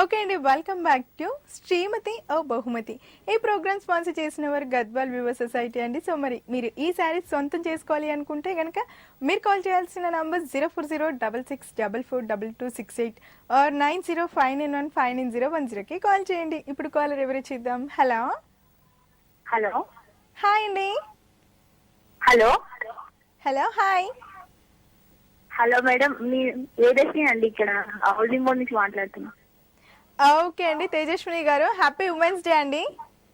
Okay అండి, welcome back to శ్రీమతి ఓ బహుమతి. ఈ ప్రోగ్రామ్ స్పాన్సర్ చేసిన వారు గద్వాల్ వ్యూవర్ సొసైటీ అండి. సో మరి మీరు ఈ శారీస్ సొంతం చేసుకోవాలి అనుకుంటే కనుక మీరు కాల్ చేయాల్సిన నంబర్ 04066442268 ఆర్ 9059159010కి కాల్ చేయండి. ఇప్పుడు కాలర్ ఎవరు చూద్దాం. హలో హలో హాయ్ అండి. Hello hello hi. Hello madam, మీ ఏదైతే అండి ఇక్కడ హౌసింగ్ బోర్డ్ నుంచి మాట్లాడుతున్నా. ఓకే అండి, తేజస్విని గారు హ్యాపీ ఉమెన్స్ డే అండి.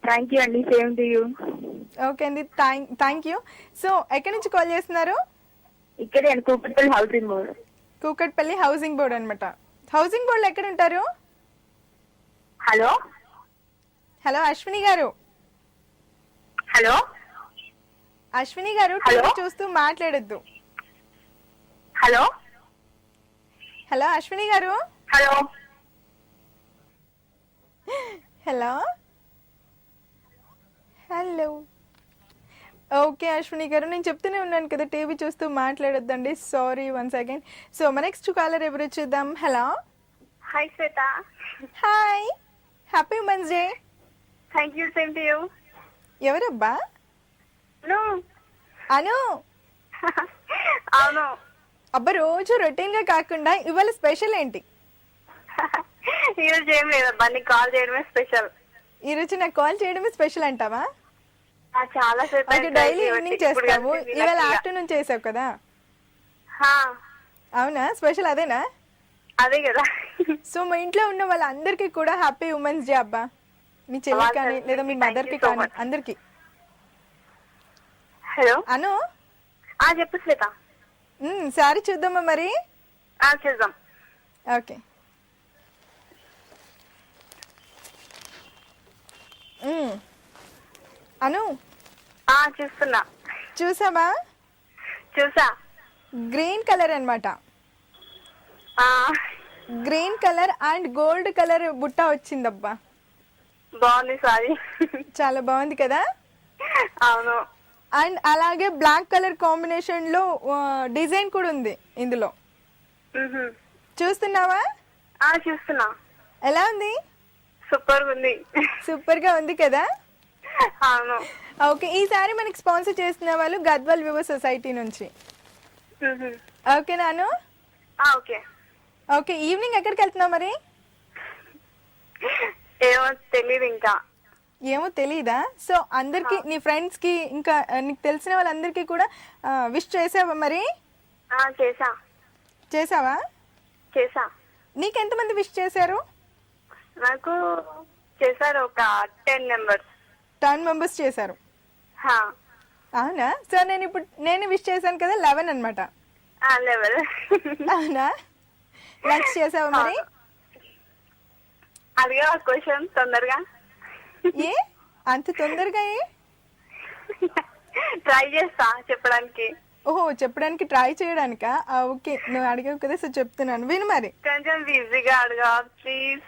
థ్యాంక్ యూ అండి, సేమ్ టు యూ. ఓకే అండి, థ్యాంక్ యూ. సో ఎక్కడి నుంచి కాల్ చేస్తున్నారు? ఇక్కడే అండి, Kukatpally housing board. Kukatpally housing board అనమాట. హౌసింగ్ బోర్డులో ఎక్కడ ఉంటారు? Hello hello Ashwini garu. Hello Ashwini garu hello. TV చూస్తూ మాట్లాడొద్దు. Hello hello Ashwini garu. Hello hello hello. Okay Ashwini garu, నేను చెప్తూనే ఉన్నాను కదా టీవీ చూస్తూ మాట్లాడొద్దండి. Sorry once again. సో మన నెక్స్ట్ కాలర్ ఎవరు చూద్దాం. Hello hi Shweta. Hi, happy women's day. Thank you, same to you. ఎవరబ్బా? అను. అవును. అబ్బా, రోజు రొటీన్ గా కాకుండా ఇవాళ స్పెషల్ ఏంటి? ఈరోజు ఏం లేదబ్బా, నీకు కాల్ చేయడమే స్పెషల్. ఈ రోజు నాకు కాల్ చేయడమే స్పెషల్ అంటావా? చాలా ఓకే, డైలీ ఈవినింగ్ చేస్తావు, ఇవాళ ఆఫ్టర్నూన్ చేసావు కదా. అవునా, స్పెషల్ అదేనా? అదే కదా. సో మా ఇంట్లో ఉన్న వాళ్ళందరికీ కూడా హ్యాపీ ఉమెన్స్ డే అబ్బా. మీ చెల్లికి కానీ లేదా మీ మదర్ కి కానీ అందరికి. హలో అను. చెప్పు శ్వేత. సారీ చూద్దామా మరి? చేద్దాం. ఓకే. అను, చూస్తున్నా. చూసావా? చూసా. గ్రీన్ కలర్ అన్నమాట. Green colour and gold colour బుట్ట వచ్చిందబ్బా. బాగుంది సారీ. చాలా బాగుంది కదా. అవును. అండ్ అలాగే బ్లాక్ కలర్ కాంబినేషన్ లో డిజైన్ కూడా ఉంది ఇందులో. చూస్తున్నావా? చూస్తున్నా. ఎలా ఉంది? సూపర్ ఉంది. సూపర్ గా ఉంది కదా. అవును. ఓకే, ఈసారి మనకి స్పాన్సర్ చేస్తున్న వాళ్ళు గద్వాల్ వ్యూవర్ సొసైటీ నుంచి. ఓకే నాను. ఓకే. ఓకే, ఈవినింగ్ ఎక్కడికి వెళ్తున్నావు మరి? ఏమో తెలీదు ఇంకా. ఏమో తెలీదా? సో అందరికి, నీ ఫ్రెండ్స్ కి ఇంకా నీకు తెలిసిన వాళ్ళందరికీ కూడా విష్ చేసావా మరి? చేసా. చేసావా? చేసా. నీకు ఎంతమంది విష్ చేశారు? నాకు చేశారు ఒక 10 మెంబర్స్. 10 మెంబర్స్ చేశారు. అవునా? సో నేను విష్ చేశాను కదా, 11 అన్నమాట. లెవెల్. అవునా? లంచ్ చేసావా మరి? అదిగా క్వశ్చన్ తొందరగా. ఏ అంత తొందరగా? ట్రై చేస్తా చెప్పడానికి. ఓహో, చెప్పడానికి ట్రై చేయడానికా? ఓకే, నువ్వు అడిగావు కదా, సో చెప్తున్నాను విను మరి. కొంచెం ఈజీగా అడగా ప్లీజ్.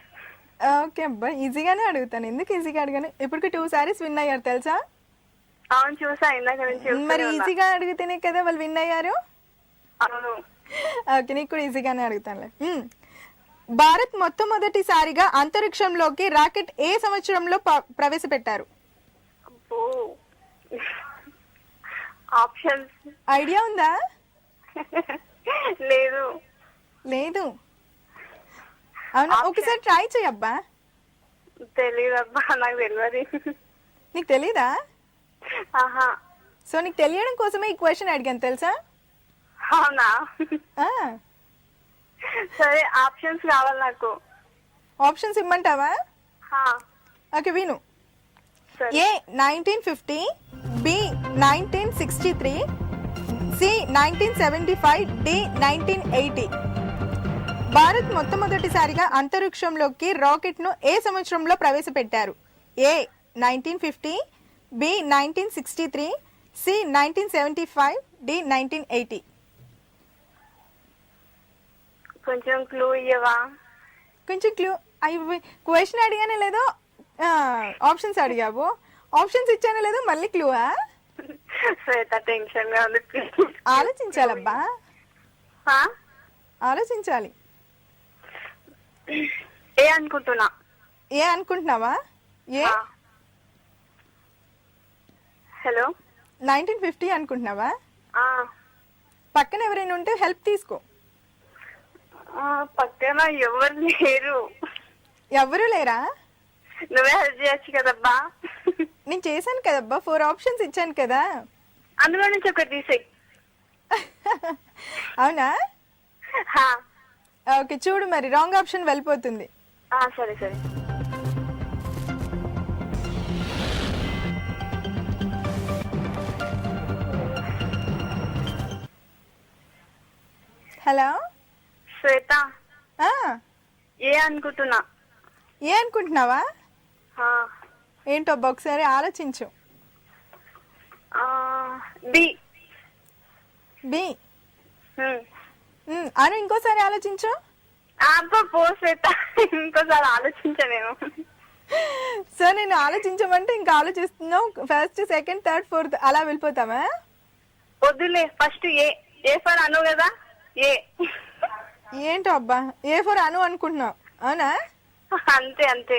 ఓకే అబ్బా, ఈజీగానే అడుగుతాను. ఎందుకు ఈజీగా అడిగాను? ఇప్పటికి 2 సారీస్ విన్ అయ్యారు తెలుసా? అవును, చూసా ఇందాక నుంచి. మరి ఈజీగా అడిగితేనే కదా వాళ్ళు విన్ అయ్యారు. అవును. ఓకే, నీకు కూడా ఈజీగానే అడుగుతానులే. భారత్ మొట్టమొదటిసారిగా అంతరిక్షంలోకి రాకెట్ ఏ సంవత్సరంలో ప్రవేశపెట్టారు? ఆప్షన్స్ ఐడియా ఉందా? లేదు. లేదు. అవునా, ఒకసారి ట్రై చేయబ్బా. తెలీదబ్బా, నాకు తెలియదు. నీకు తెలీదా? సో నీకు తెలియడం కోసమే ఈ క్వశ్చన్ అడిగాను తెలుసా. అవునా? సరే, ఆప్షన్స్ కావాలి నాకు. ఆప్షన్స్ ఇమ్మంటావా? ఓకే, విను. ఏ 1950, బి 1963, సి 1975, డి 1980. భారత్ మొట్టమొదటిసారిగా అంతరిక్షంలోకి రాకెట్ ను ఏ సంవత్సరంలో ప్రవేశపెట్టారు? ఏ 1950, బి 1963, సి 1975, డి 1980. కొంచెం క్లూ ఇయ్యవా? కొంచెం క్లూ. క్వశ్చన్ అడిగానే లేదో ఆప్షన్స్ అడిగావు. ఆప్షన్స్ ఇచ్చానో లేదో మళ్ళీ క్లూవా? శ్వేత టెన్షన్ గా ఉంది. ఆలోచించాలబ్బా, ఆలోచించాలి. ఏ అనుకుంటున్నా. ఏ అనుకుంటున్నావా? ఏ హలో 1950 అనుకుంటున్నావా? ఆ, పక్కన ఎవరైనా ఉంటే హెల్ప్ తీసుకో. ఆ, పక్కన ఎవరు లేరు. ఎవరు లేరా? నువ్వే హెల్ప్ చేయొచ్చు కదబ్బా. నేను చేశాను కదబ్బా, 4 ఆప్షన్స్ ఇచ్చాను కదా. అందులో నుంచి ఒకటి తీసేయి. అవునా? హా. ఓకే, చూడు మరి రాంగ్ ఆప్షన్ వెళ్ళిపోతుంది. సరే సరే. హలో. శ్వేత, ఆ, ఏ అనుకుంటున్నా. ఏ అనుకుంటున్నావా? ఆ, ఏంటో ఒకసారి ఆలోచించు. ఆ, బి. బి. హ్మ్. అను ఇంకోసారి ఆలోచించు. అబ్బా పో శ్వేత, ఇంకోసారి ఆలోచించా నేను. సో నేను ఆలోచించమంటే ఇంకా ఆలోచిస్తున్నావు. ఫస్ట్, సెకండ్, థర్డ్, ఫోర్త్ అలా వెళ్ళిపోతావా? వద్దులే, ఫస్ట్ ఏ. ఏ ఫర్ అను కదా. ఏ. ఏంటో అబ్బా, ఏ ఫర్ అను అనుకుంటున్నావు, అవునా? అంతే అంతే.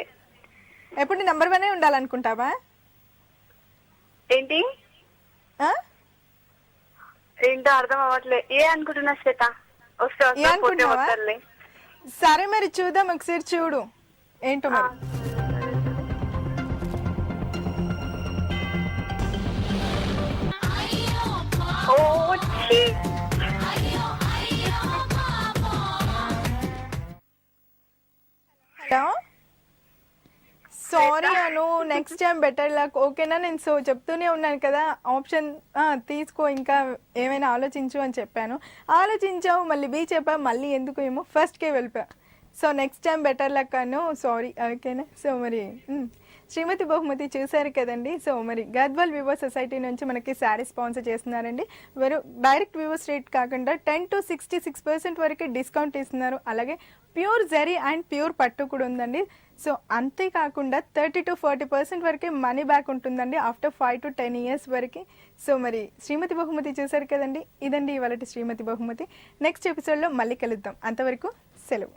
ఎప్పుడు నెంబర్ 1 ఉండాలనుకుంటావా? ఏంటి? ఆ? ఏంటో అర్థం అవ్వట్లే. ఏ అనుకుంటున్నా శ్వేత. వస్తే ఏ వస్తే పోతే అనుకుంటున్నావా? వస్తారులే. సరే మరి చూద్దాం, ఒకసారి చూడు ఏంటో మరి. ఓ ఛీ. హలో. సారీ అను, నెక్స్ట్ టైం బెటర్ లక్, ఓకేనా? నేను చెప్తూనే ఉన్నాను కదా, ఆప్షన్ తీసుకో, ఇంకా ఏమైనా ఆలోచించు అని చెప్పాను. ఆలోచించావు, మళ్ళీ బి చెప్పావు, మళ్ళీ ఎందుకు ఏమో ఫస్ట్కే వెళ్ళిపోయా. So next time better luck Anu, sorry, ఓకేనా? సో మరి శ్రీమతి బహుమతి చూశారు కదండి. సో మరి గద్వాల్ వివో సొసైటీ నుంచి మనకి శారీ స్పాన్సర్ చేస్తున్నారండి. వెరు డైరెక్ట్ వివోస్ రేట్ కాకుండా 10 to 66% వరకు డిస్కౌంట్ ఇస్తున్నారు. అలాగే ప్యూర్ జరీ అండ్ ప్యూర్ పట్టు కూడా ఉందండి. సో అంతేకాకుండా 30 to 40% వరకే మనీ బ్యాక్ ఉంటుందండి ఆఫ్టర్ 5 to 10 years వరకు. సో మరి శ్రీమతి బహుమతి చూశారు కదండి. ఇదండి ఇవాళ శ్రీమతి బహుమతి. నెక్స్ట్ ఎపిసోడ్లో మళ్ళీ కలుద్దాం. అంతవరకు సెలవు.